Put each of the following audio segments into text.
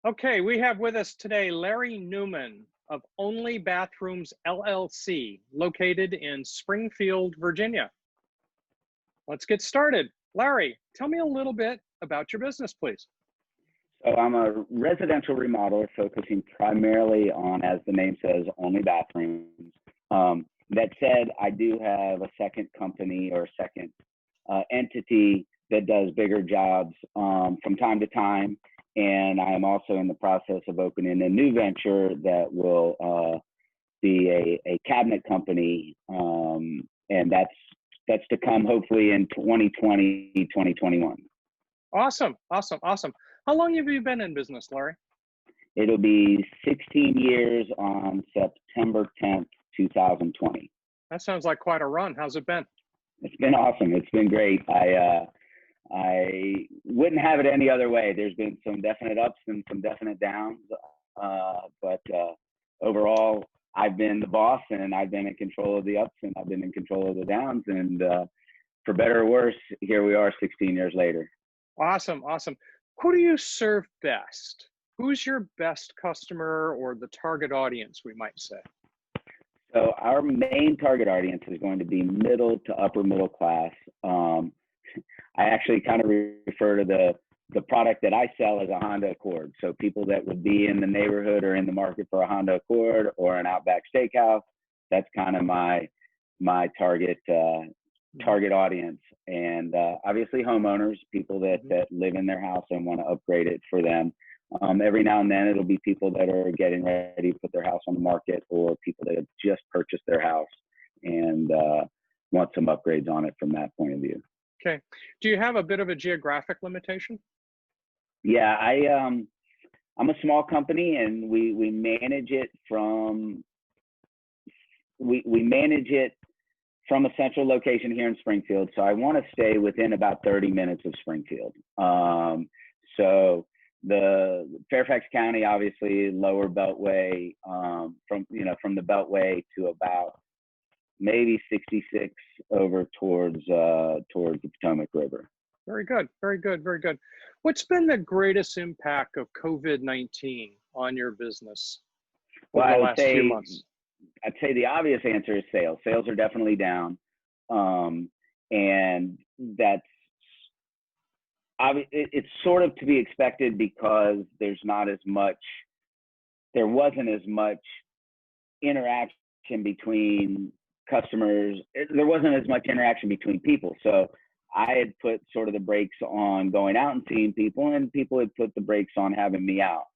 Okay, we have with us today Larry Newman of Only Bathrooms LLC, located in Springfield, Virginia. Let's get started. Larry, tell me a little bit about your business, please. So I'm a residential remodeler focusing primarily on, as the name says, only bathrooms. That said, I do have a second company or second entity that does bigger jobs from time to time. And I am also in the process of opening a new venture that will be a cabinet company. And that's to come hopefully in 2020, 2021. Awesome, awesome, awesome. How long have you been in business, Larry? It'll be 16 years on September 10th, 2020. That sounds like quite a run. How's it been? It's been awesome. It's been great. I wouldn't have it any other way. There's been some definite ups and some definite downs, but overall, I've been the boss, and I've been in control of the ups, and I've been in control of the downs. And for better or worse, here we are 16 years later. Awesome, awesome. Who do you serve best? Who's your best customer or the target audience, we might say? So our main target audience is going to be middle to upper middle class. I actually kind of refer to the product that I sell as a Honda Accord. So people that would be in the neighborhood or in the market for a Honda Accord or an Outback Steakhouse, that's kind of my target audience. And obviously homeowners, people that live in their house and want to upgrade it for them. Every now and then it'll be people that are getting ready to put their house on the market, or people that have just purchased their house and want some upgrades on it from that point of view. Okay. Do you have a bit of a geographic limitation? Yeah, I'm a small company, and we manage it from a central location here in Springfield. So I want to stay within about 30 minutes of Springfield. So the Fairfax County, obviously lower Beltway, from the Beltway to about maybe 66 over towards the Potomac River. Very good, very good, very good. What's been the greatest impact of COVID-19 on your business over the last few months? I'd say the obvious answer is sales. Sales are definitely down. And it's sort of to be expected, because there wasn't as much interaction between customers. There wasn't as much interaction between people. So I had put sort of the brakes on going out and seeing people, and people had put the brakes on having me out.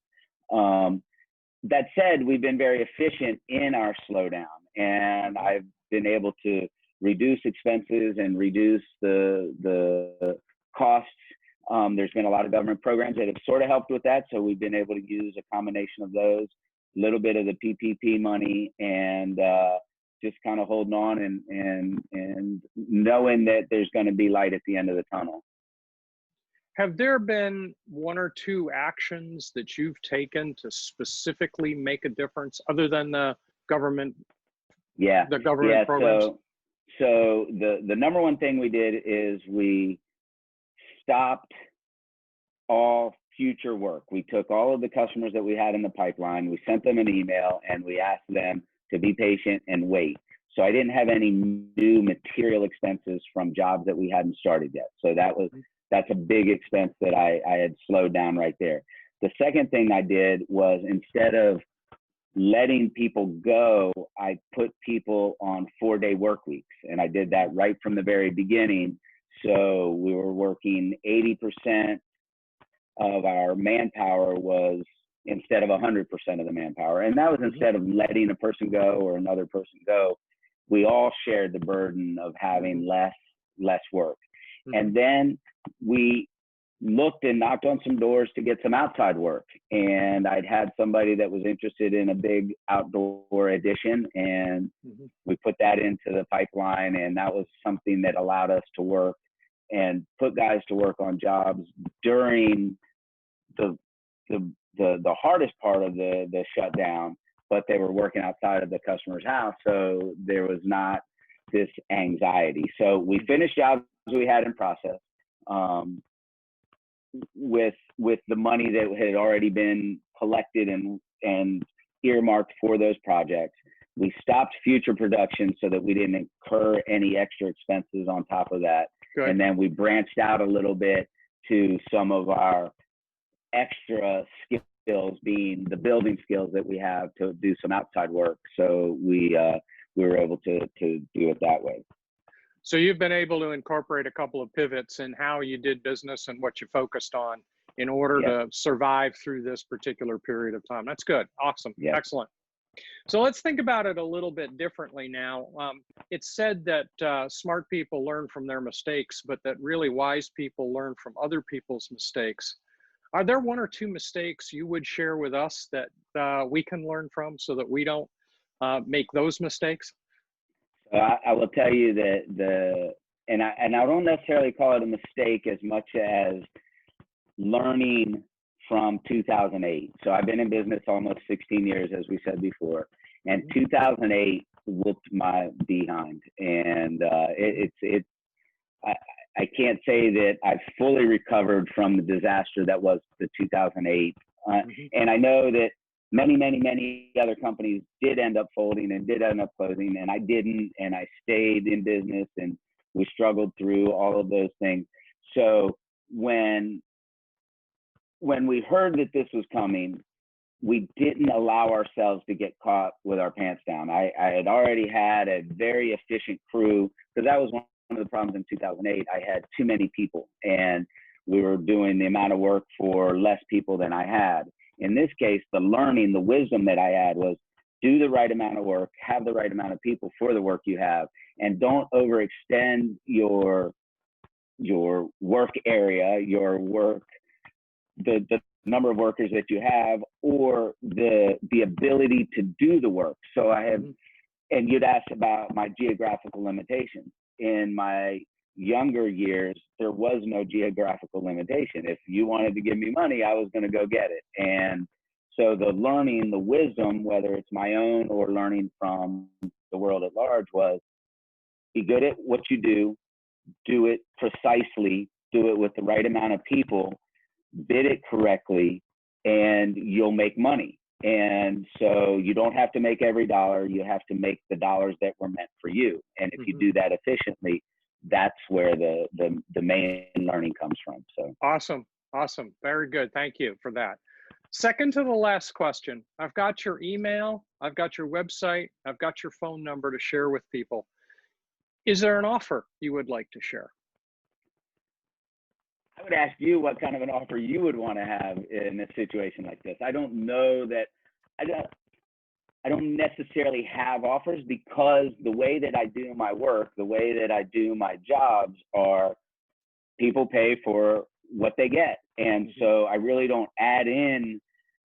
That said, we've been very efficient in our slowdown, and I've been able to reduce expenses and reduce the costs. There's been a lot of government programs that have sort of helped with that. So we've been able to use a combination of those, a little bit of the PPP money, and just kind of holding on and knowing that there's going to be light at the end of the tunnel. Have there been one or two actions that you've taken to specifically make a difference, other than the government? Programs? So the number one thing we did is we stopped all future work. We took all of the customers that we had in the pipeline, we sent them an email, and we asked them to be patient and wait. So I didn't have any new material expenses from jobs that we hadn't started yet. So that's a big expense that I had slowed down right there. The second thing I did was, instead of letting people go, I put people on 4-day work weeks. And I did that right from the very beginning. So we were working 80% of our manpower was instead of 100% of the manpower. And that was instead of letting a person go or another person go. We all shared the burden of having less work. And then we looked and knocked on some doors to get some outside work. And I'd had somebody that was interested in a big outdoor addition, and we put that into the pipeline. And that was something that allowed us to work and put guys to work on jobs during the hardest part of the shutdown, but they were working outside of the customer's house. So there was not this anxiety. So we finished jobs we had in process. with the money that had already been collected and earmarked for those projects. We stopped future production so that we didn't incur any extra expenses on top of that. Good. And then we branched out a little bit to some of our extra skills, being the building skills that we have to do some outside work. So we were able to do it that way. So you've been able to incorporate a couple of pivots in how you did business and what you focused on in order to survive through this particular period of time. That's good. Awesome. Excellent. So let's think about it a little bit differently now. It's said that smart people learn from their mistakes, but that really wise people learn from other people's mistakes. Are there one or two mistakes you would share with us that we can learn from so that we don't make those mistakes? I will tell you that and I don't necessarily call it a mistake as much as learning from 2008. So I've been in business almost 16 years, as we said before, and 2008 whooped my behind. And I can't say that I've fully recovered from the disaster that was the 2008. And I know that many other companies did end up folding and did end up closing, and I didn't, and I stayed in business, and we struggled through all of those things. So when we heard that this was coming, we didn't allow ourselves to get caught with our pants down. I had already had a very efficient crew, because that was one of the problems in 2008. I had too many people, and we were doing the amount of work for less people than I had. In this case, the learning, the wisdom that I had was do the right amount of work, have the right amount of people for the work you have, and don't overextend your work area, your work, the number of workers that you have, or the ability to do the work. So I have, and you'd asked about my geographical limitations. In my younger years, there was no geographical limitation. If you wanted to give me money, I was going to go get it. And so the learning, the wisdom, whether it's my own or learning from the world at large, was be good at what you do it precisely, do it with the right amount of people, bid it correctly, and you'll make money. And so you don't have to make every dollar, you have to make the dollars that were meant for you. And if you do that efficiently, that's where the main learning comes from. So awesome. Very good. Thank you for that. Second to the last question. I've got your email, I've got your website, I've got your phone number to share with people. Is there an offer you would like to share? I would ask you what kind of an offer you would want to have in a situation like this. I don't know that I don't necessarily have offers, because the way that I do my work, the way that I do my jobs, are people pay for what they get. And so I really don't add in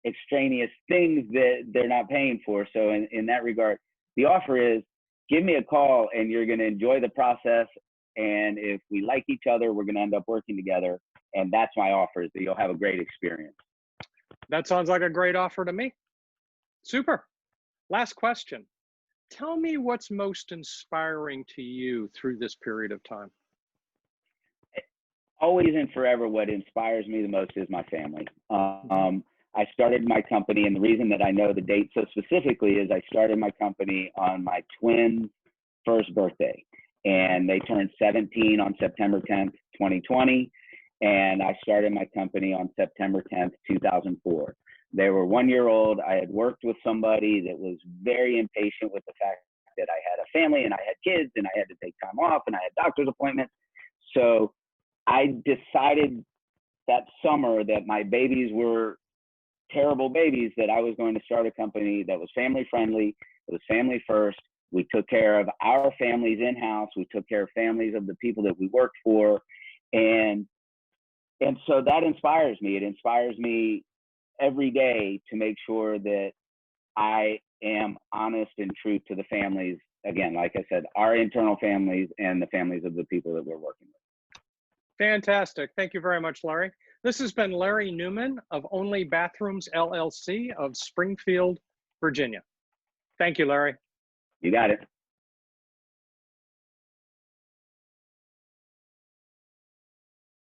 extraneous things that they're not paying for. So in that regard, the offer is give me a call and you're going to enjoy the process. And if we like each other, we're going to end up working together. And that's my offer, is that you'll have a great experience. That sounds like a great offer to me. Super. Last question. Tell me what's most inspiring to you through this period of time. Always and forever, what inspires me the most is my family. I started my company, and the reason that I know the date so specifically is I started my company on my twins' first birthday, and they turned 17 on September 10th, 2020, and I started my company on September 10th, 2004. They were 1 year old. I had worked with somebody that was very impatient with the fact that I had a family and I had kids and I had to take time off and I had doctor's appointments. So I decided that summer that my babies were terrible babies, that I was going to start a company that was family friendly, it was family first. We took care of our families in-house. We took care of families of the people that we worked for. And so that inspires me. It inspires me every day to make sure that I am honest and true to the families. Again, like I said, our internal families and the families of the people that we're working with. Fantastic. Thank you very much, Larry. This has been Larry Newman of Only Bathrooms, LLC of Springfield, Virginia. Thank you, Larry. You got it.